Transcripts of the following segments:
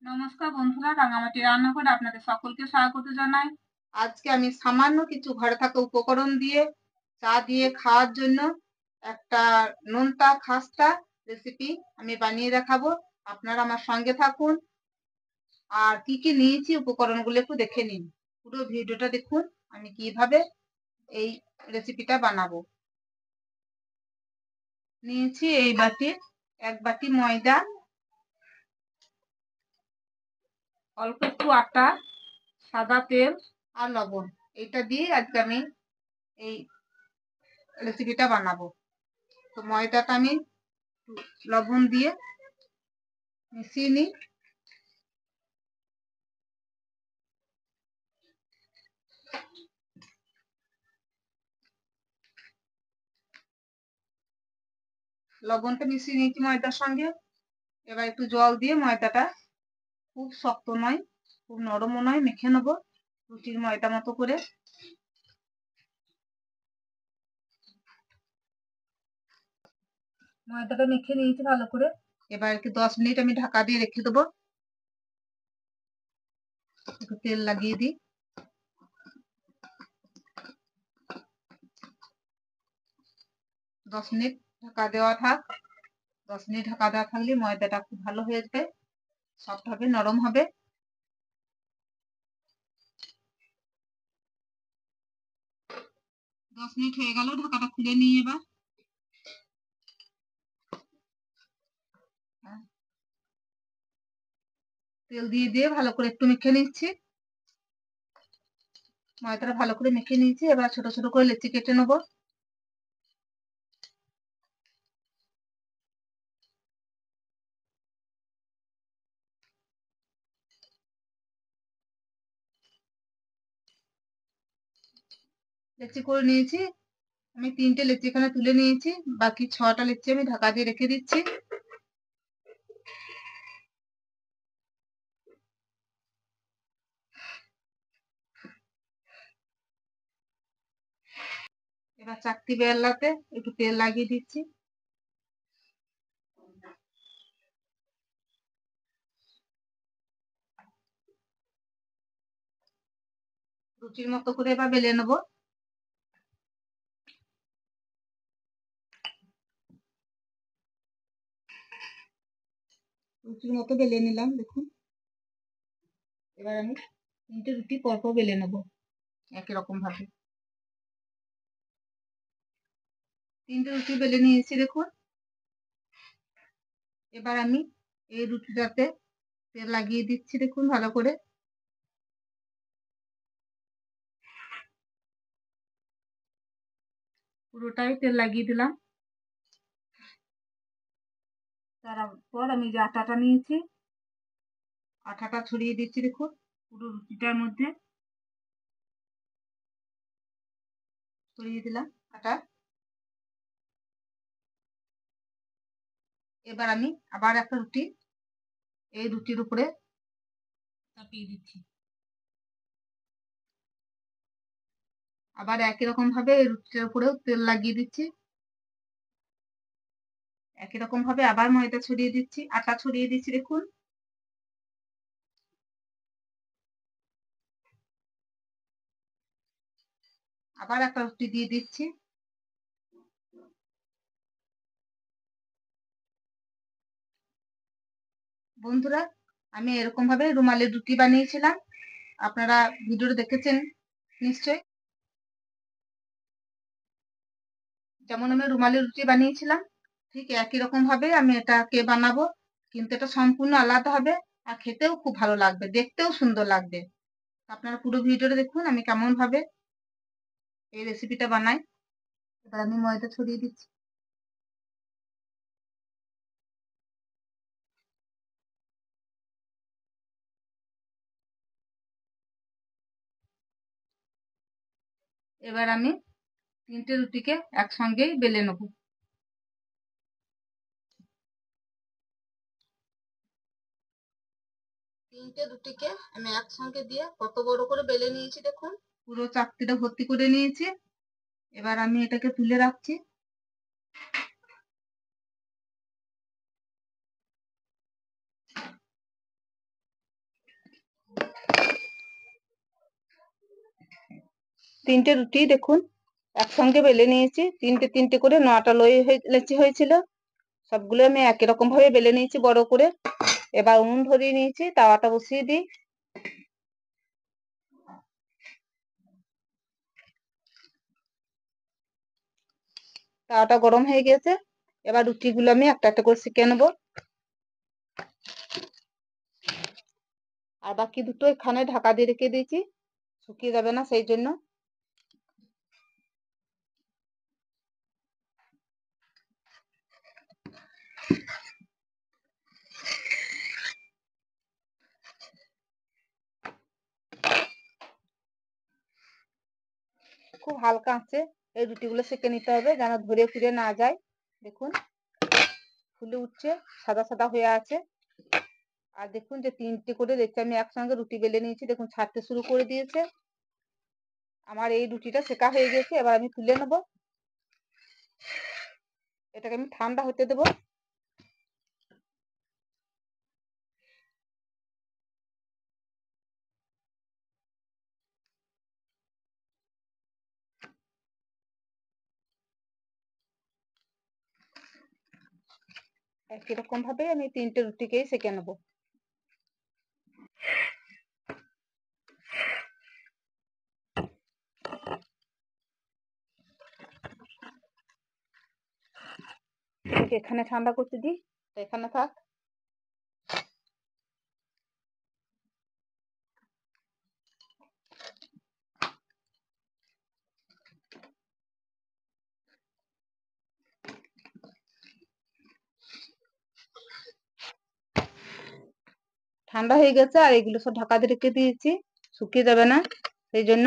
নমস্কার বন্ধুরা, রাঙামাটি রান্নাঘরে আপনাদের সকলকে স্বাগত জানাই। আজকে আমি সামান্য কিছু ঘরে থাকা উপকরণ দিয়ে চা দিয়ে খাওয়ার জন্য একটা নোনতা খাস্তা রেসিপি আমি বানিয়ে দেখাবো। আপনারা আমার সঙ্গে থাকুন। আর কি কি নিয়েছি উপকরণগুলো একটু দেখে নিন। পুরো ভিডিওটা দেখুন আমি কিভাবে এই রেসিপিটা বানাবো। নিয়েছি এই বাটি, এক বাটি ময়দা, অল্প একটু আটা, সাদা তেল আর লবণ। এটা দিয়ে আজকে আমি এই রেসিপিটা বানাবো। তো ময়দাটা আমি লবণ দিয়ে মিশিয়ে নিই। লবণটা মিশিয়ে নিয়েছি ময়দার সঙ্গে। এবার একটু জল দিয়ে ময়দাটা, খুব শক্ত নয় খুব নরমও নয়, মেখে নেবো রুটির ময়দা মতো করে। ময়দাটা মেখে নিয়েছি ভালো করে। এবার একটু 10 মিনিট আমি ঢাকা দিয়ে রেখে দেবো। একটু তেল লাগিয়ে দিই। 10 মিনিট ঢাকা দেওয়া থাক। 10 মিনিট ঢাকা দেওয়া থাকলে ময়দাটা খুব ভালো হয়ে যাবে, সফট হবে, নরম হবে। 10 মিনিট হয়ে গেল, ঢাকাটা খুলে নিই। এবার তেল দিয়ে দিয়ে ভালো করে একটু মেখে নিচ্ছি। ময়দাটা ভালো করে মেখে নিয়েছি। এবার ছোট ছোট করে লেচি কেটে নেবো। লেচি করে নিয়েছি। আমি 3টে লেচি এখানে তুলে নিয়েছি, বাকি 6টা লেচি আমি ঢাকা দিয়ে রেখে দিচ্ছি। এবার চাকতি বেলাতে একটু তেল লাগিয়ে দিচ্ছি। রুটির মতো করে এবার বেলে নেবো। রুটির মতো বেলে নিলাম, দেখুন। এবার আমি 3টে রুটি পরপর বেলে নেবো একই রকম ভাবে। 3টে রুটি বেলে নিয়েছি, দেখুন। এবার আমি এই রুটিটাতে তেল লাগিয়ে দিচ্ছি, দেখুন, ভালো করে। পুরোটাই তেল লাগিয়ে দিলাম। তারপর আমি যে আটাটা নিয়েছি, আটাটা ছড়িয়ে দিচ্ছি, দেখুন, পুরো রুটিটার মধ্যে ছড়িয়ে দিলাম আটা। এবার আমি আবার একটা রুটি এই রুটির উপরে চাপিয়ে দিচ্ছি। আবার একই রকম ভাবে এই রুটিটার উপরেও তেল লাগিয়ে দিচ্ছি। একই রকম ভাবে আবার ময়দা ছড়িয়ে দিচ্ছি, আটা ছড়িয়ে দিচ্ছি, দেখুন। আবার একটা রুটি দিয়ে দিচ্ছি। বন্ধুরা, আমি এরকম ভাবে রুমালের রুটি বানিয়েছিলাম, আপনারা ভিডিওটা দেখেছেন নিশ্চয়ই। যেমন আমি রুমালের রুটি বানিয়েছিলাম, ঠিক একই রকম ভাবে আমি এটাকে বানাবো, কিন্তু এটা সম্পূর্ণ আলাদা হবে আর খেতেও খুব ভালো লাগবে, দেখতেও সুন্দর লাগবে। আপনারা পুরো ভিডিওটা দেখুন আমি কেমন ভাবে এই রেসিপিটা বানাই। এবার আমি ময়দা ছড়িয়ে দিচ্ছি। এবার আমি 3টে রুটিকে একসঙ্গেই বেলে নেব। 3টে রুটিকে আমি একসঙ্গে দিয়ে কত বড় করে বেলে নিয়েছি, দেখুন। পুরো চাকতিটা ভর্তি করে নিয়েছি। এবার আমি এটাকে তুলে রাখছি। তিনটে রুটি দেখুন একসঙ্গে বেলে নিয়েছি, তিনটে তিনটে করে 9টা লেচি হয়েছিল। সবগুলো আমি একই রকম ভাবে বেলে নিয়েছি বড় করে। এবার উনুন ধরিয়ে নিয়েছি, তাওয়াটা বসিয়ে দিই। তাওয়াটা গরম হয়ে গেছে, এবার রুটিগুলো আমি একটা একটা করে সেঁকে নেবো। আর বাকি দুটো এখানে ঢাকা দিয়ে রেখে দিয়েছি, শুকিয়ে যাবে না সেই জন্য। খুব হালকা আছে এই রুটিগুলো সেঁকে নিতে হবে, যেন ধরে ফিরে না যায়। দেখুন ফুলে উঠছে, সাদা সাদা হয়ে আছে। আর দেখুন যে তিনটে করে দেখছি আমি একসঙ্গে রুটি বেলে নিয়েছি, দেখুন ছাড়তে শুরু করে দিয়েছে। আমার এই রুটিটা সেকা হয়ে গেছে, এবার আমি তুলে নেব। এটাকে আমি ঠান্ডা হতে দেবো। একই রকম ভাবে আমি তিনটে রুটিকেই সেঁকে নেবো। এখানে ঠান্ডা করতে দিই, তো এখানে থাক। ঠান্ডা হয়ে গেছে, আর এগুলো সব ঢাকা দিয়ে রেখে দিয়েছি, শুকিয়ে যাবে না সেই জন্য।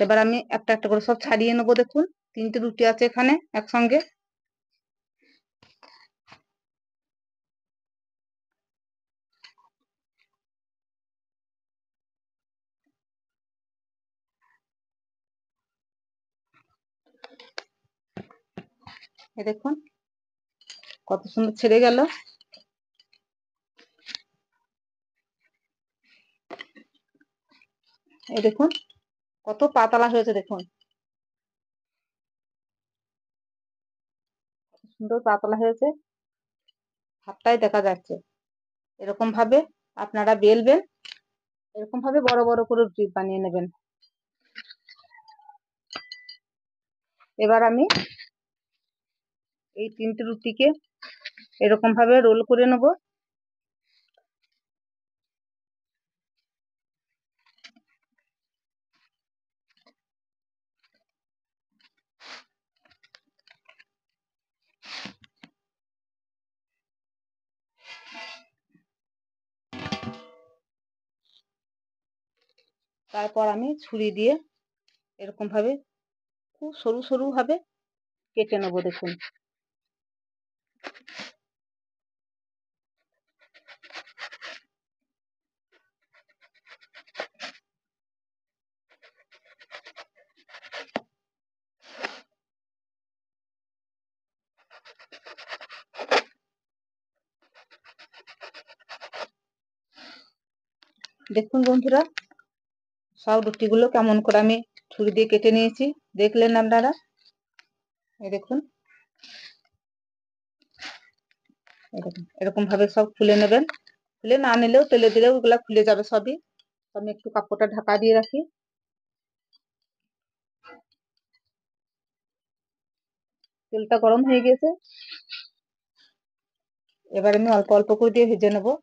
এবার আমি একটা একটা করে সব ছাড়িয়ে নেবো। দেখুন তিনটে রুটি আছে এখানে একসঙ্গে। এ দেখুন কত সুন্দর ছেড়ে গেল। এই দেখুন কত পাতলা হয়েছে, দেখুন সুন্দর পাতলা হয়েছে, হাতটাই দেখা যাচ্ছে। এরকম ভাবে আপনারা বেলবেন, এরকম ভাবে বড় বড় করে রুটি বানিয়ে নেবেন। এবার আমি এই তিনটে রুটিকে এরকম ভাবে রোল করে নেব। তারপর আমি ছুরি দিয়ে এরকম ভাবে খুব সরু সরু ভাবে কেটে নেবো। দেখুন দেখুন বন্ধুরা, সব রুটিগুলো কেমন করে আমি ছুরি দিয়ে কেটে নিয়েছি, দেখলেন আপনারা। এই দেখুন এরকম ভাবে সব খুলে নেবেন, খুলে না নিলেও তেলে দিলেও ওগুলা খুলে যাবে সবই। আমি একটু কাপড়টা ঢাকা দিয়ে রাখি। তেলটা গরম হয়ে গেছে, এবার আমি অল্প অল্প করে দিয়ে ভেজে নেবো।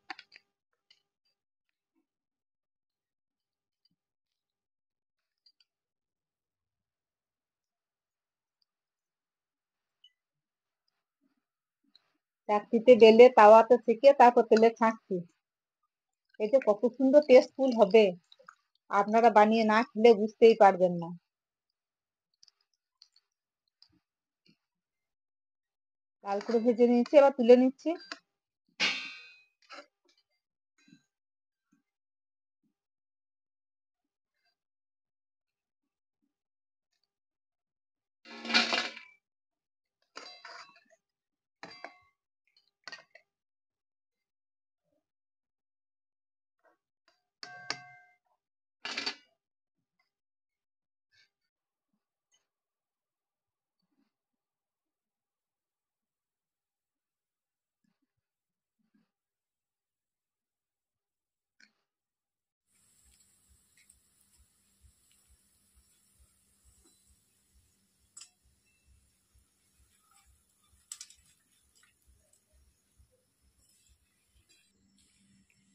চাকতিতে বেলে তাওয়াতে সেকে তারপর তেলে ছাঁকছি। এটা কত সুন্দর টেস্টফুল হবে, আপনারা বানিয়ে না খেলে বুঝতেই পারবেন না। লাল করে ভেজে নিয়েছি, এবার তুলে নিচ্ছি।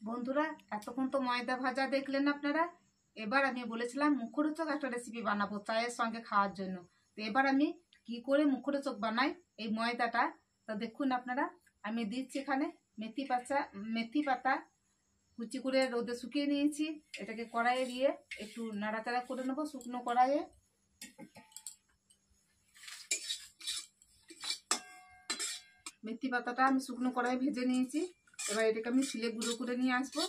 বন্ধুরা, এতক্ষণ তো ময়দা ভাজা দেখলেন আপনারা। এবার আমি বলেছিলাম মুখরোচক একটা রেসিপি বানাবো চায়ের সঙ্গে খাওয়ার জন্য। তো এবার আমি কি করে মুখরোচক বানাই এই ময়দাটা, তা দেখুন আপনারা। আমি দিচ্ছি এখানে মেথি পাতা কুচি করে রোদে শুকিয়ে নিয়েছি। এটাকে কড়াইয়ে দিয়ে একটু নাড়াচাড়া করে নেবো শুকনো কড়াইয়ে। মেথি পাতাটা আমি শুকনো কড়াইয়ে ভেজে নিয়েছি। এবার এটাকে আমি শিলে গুঁড়ো করে নিয়ে আসবো।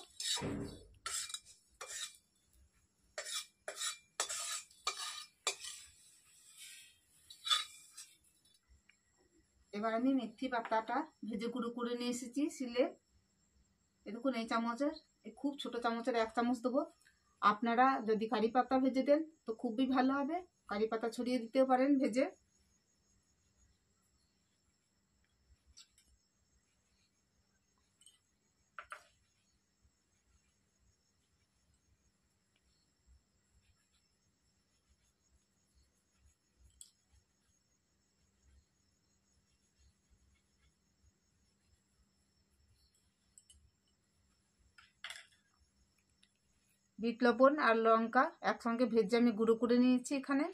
এবার আমি মেথি পাতাটা ভেজে গুঁড়ো করে নিয়ে এসেছি শিলে। দেখুন এই চামচের, এই খুব ছোট চামচের 1 চামচ দেবো। আপনারা যদি কারি পাতা ভেজে দেন তো খুবই ভালো হবে, কারি পাতা ছড়িয়ে দিতেও পারেন ভেজে। বিট লবণ আর লঙ্কা একসঙ্গে ভেজে আমি গুঁড়ো করে নিয়েছি এখানে।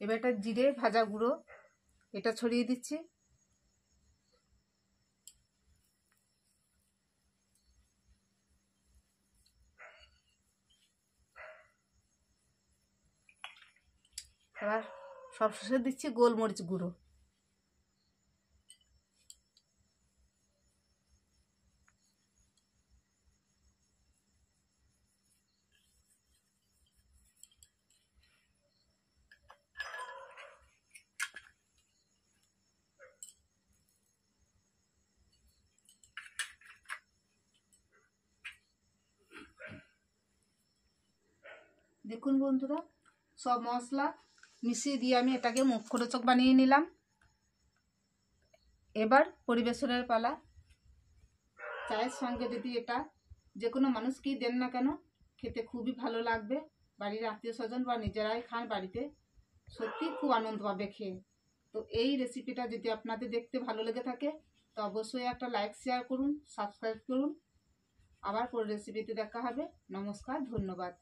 এবার এটা জিরে ভাজা গুঁড়ো এটা ছড়িয়ে দিচ্ছি। এবার সবশেষে দিচ্ছি গোলমরিচ গুঁড়ো। দেখুন বন্ধুরা, সব মশলা মিশিয়ে দিয়ে আমি এটাকে মুখরোচক বানিয়ে নিলাম। এবার পরিবেশনের পালা। চায়ের সঙ্গে যদি এটা যে কোনো মানুষকেই দেন না কেন, খেতে খুবই ভালো লাগবে। বাড়ির আত্মীয় স্বজন বা নিজেরাই খান বাড়িতে, সত্যি খুব আনন্দ পাবে খেয়ে। তো এই রেসিপিটা যদি আপনাদের দেখতে ভালো লেগে থাকে তো অবশ্যই একটা লাইক শেয়ার করুন, সাবস্ক্রাইব করুন। আবার পরের রেসিপিতে দেখা হবে। নমস্কার, ধন্যবাদ।